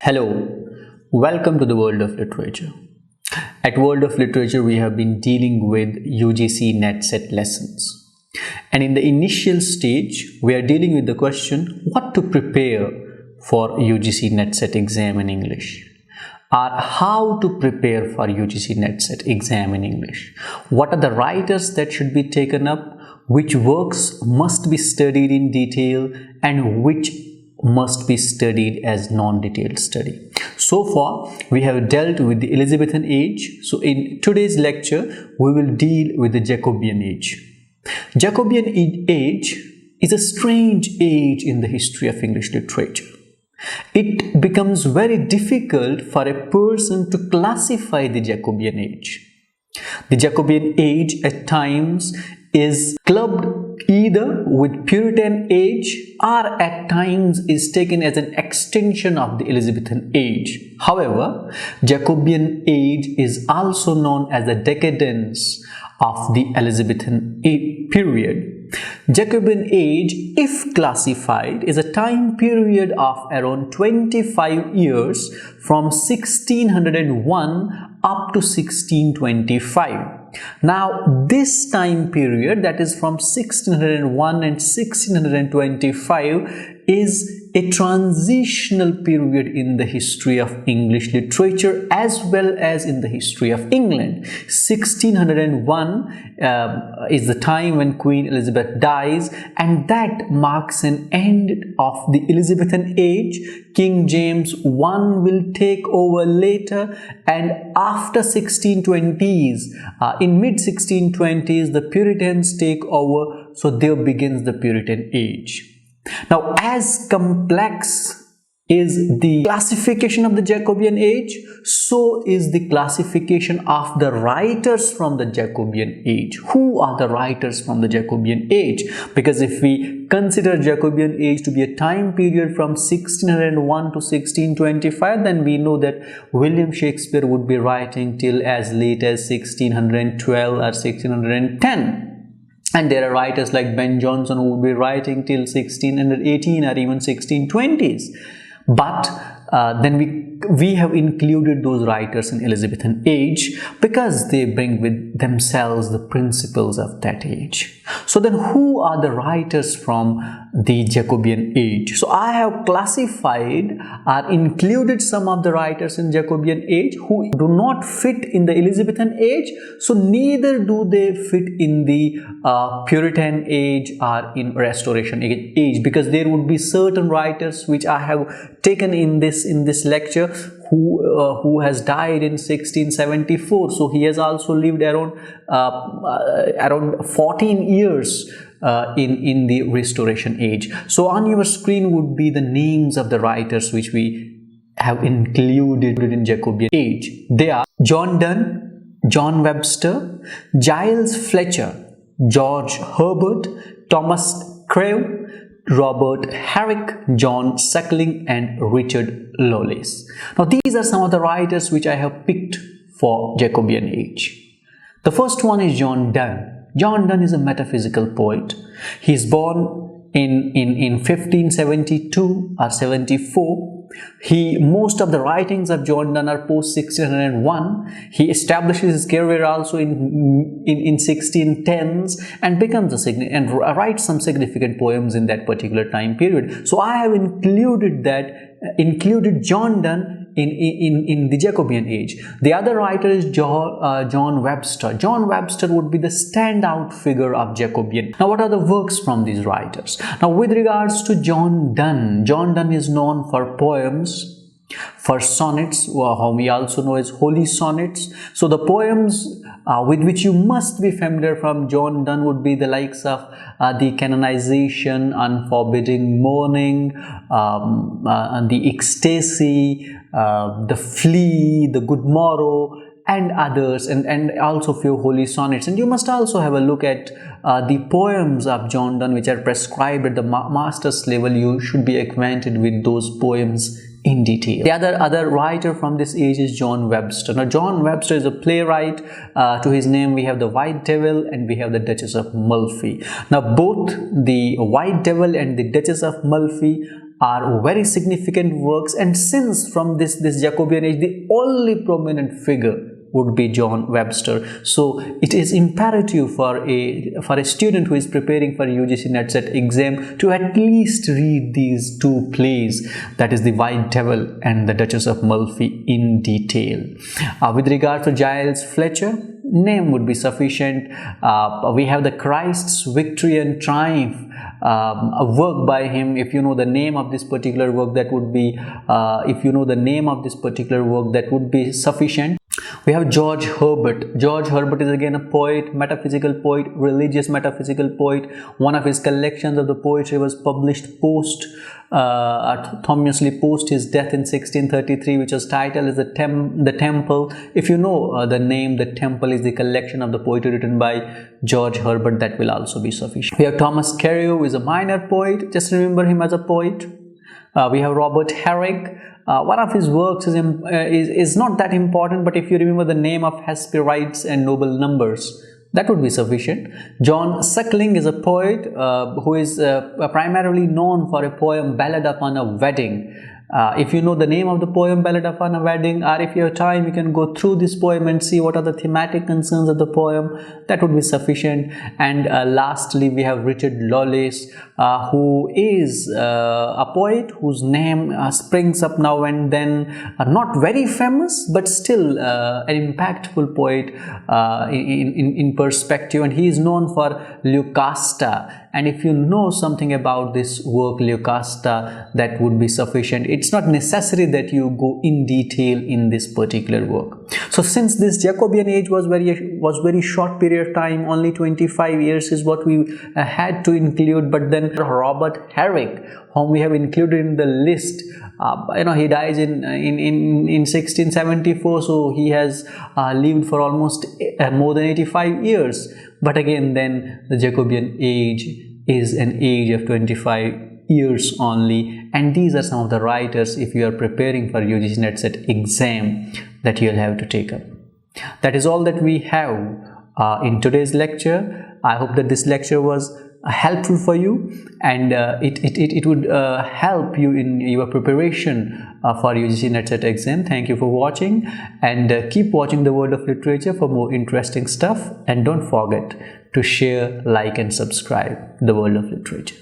Hello, welcome to the world of literature. At World of Literature, we have been dealing with UGC NET set lessons. And in the initial stage, we are dealing with the question what to prepare for UGC NET set exam in English, or how to prepare for UGC NET set exam in English. What are the writers that should be taken up, which works must be studied in detail, and which must be studied as non-detailed study. So far, we have dealt with the Elizabethan age. So in today's lecture, we will deal with the Jacobean age. Jacobean age is a strange age in the history of English literature. It becomes very difficult for a person to classify the Jacobean age. The Jacobean age at times is clubbed either with Puritan age or at times is taken as an extension of the Elizabethan age. However, Jacobean age is also known as the decadence of the Elizabethan period. Jacobean age, if classified, is a time period of around 25 years from 1601 up to 1625. Now, this time period, that is from 1601 and 1625, is a transitional period in the history of English literature as well as in the history of England. 1601 is the time when Queen Elizabeth dies, and that marks an end of the Elizabethan age. King James I will take over later, and after 1620s, in mid-1620s, the Puritans take over, so there begins the Puritan age. Now, as complex is the classification of the Jacobean age, so is the classification of the writers from the Jacobean age. Who are the writers from the Jacobean age? Because if we consider Jacobean age to be a time period from 1601 to 1625, then we know that William Shakespeare would be writing till as late as 1612 or 1610. And there are writers like Ben Jonson who would be writing till 1618 or even 1620s. But then we have included those writers in Elizabethan age because they bring with themselves the principles of that age. So then who are the writers from the Jacobean age? So I have classified or included some of the writers in Jacobean age who do not fit in the Elizabethan age, so neither do they fit in the Puritan age or in Restoration age, because there would be certain writers which I have taken in this lecture who has died in 1674, so he has also lived around 14 years in the Restoration age. So on your screen would be the names of the writers which we have included in Jacobean age. They are John Donne, John Webster, Giles Fletcher, George Herbert, Thomas Crewe, Robert Herrick, John Suckling, and Richard Lawless. Now, these are some of the writers which I have picked for Jacobean age. The first one is John Donne. John Donne is a metaphysical poet. He is born in 1572 or 74. Most of the writings of John Donne are post 1601. He establishes his career also in 1610s and writes some significant poems in that particular time period. So I have included John Donne in the Jacobean age. The other writer is John Webster. John Webster would be the standout figure of Jacobean. Now, what are the works from these writers? Now, with regards to John Donne is known for poems, for sonnets, whom we also know as holy sonnets. So the poems with which you must be familiar from John Donne would be the likes of the canonization, unforbidding mourning, and the ecstasy, the flea, the good morrow, and others, and also few holy sonnets. And you must also have a look at the poems of John Donne which are prescribed at the master's level. You should be acquainted with those poems in detail. The other writer from this age is John Webster. Now, John Webster is a playwright. To his name we have the White Devil and we have the Duchess of Malfi. Now, both the White Devil and the Duchess of Malfi are very significant works, and since from this Jacobean age the only prominent figure would be John Webster, so it is imperative for a student who is preparing for UGC NET exam to at least read these two plays, that is the White Devil and the Duchess of Malfi, in detail. With regard to Giles Fletcher, name would be sufficient. We have the Christ's Victory and Triumph, a work by him. If you know the name of this particular work, that would be sufficient. We have George Herbert. George Herbert is again a poet, metaphysical poet, religious metaphysical poet. One of his collections of the poetry was published posthumously post his death in 1633, which was titled as The Temple. If you know the name, The Temple is the collection of the poetry written by George Herbert. That will also be sufficient. We have Thomas Carreau, who is a minor poet. Just remember him as a poet. We have Robert Herrick. One of his works is not that important, but if you remember the name of Hesperides and Noble Numbers, that would be sufficient. John Suckling is a poet who is primarily known for a poem Ballad Upon a Wedding. If you know the name of the poem Ballad Upon a Wedding, or if you have time, you can go through this poem and see what are the thematic concerns of the poem. That would be sufficient. And lastly, we have Richard Lawless, who is a poet whose name springs up now and then. Not very famous, but still an impactful poet in perspective, and he is known for Lucasta. And if you know something about this work, Lucasta, that would be sufficient. It's not necessary that you go in detail in this particular work. So since this Jacobean age was very short period of time, only 25 years is what we had to include, but then Robert Herrick, whom we have included in the list, he dies in 1674, so he has lived for almost more than 85 years. But again, then the Jacobean age is an age of 25 years only, and these are some of the writers, if you are preparing for UGC NET exam, that you'll have to take up. That is all that we have in today's lecture. I hope that this lecture was helpful for you, and it would help you in your preparation for UGC NET exam. Thank you for watching, and keep watching the World of Literature for more interesting stuff, and don't forget to share, like and subscribe the World of Literature.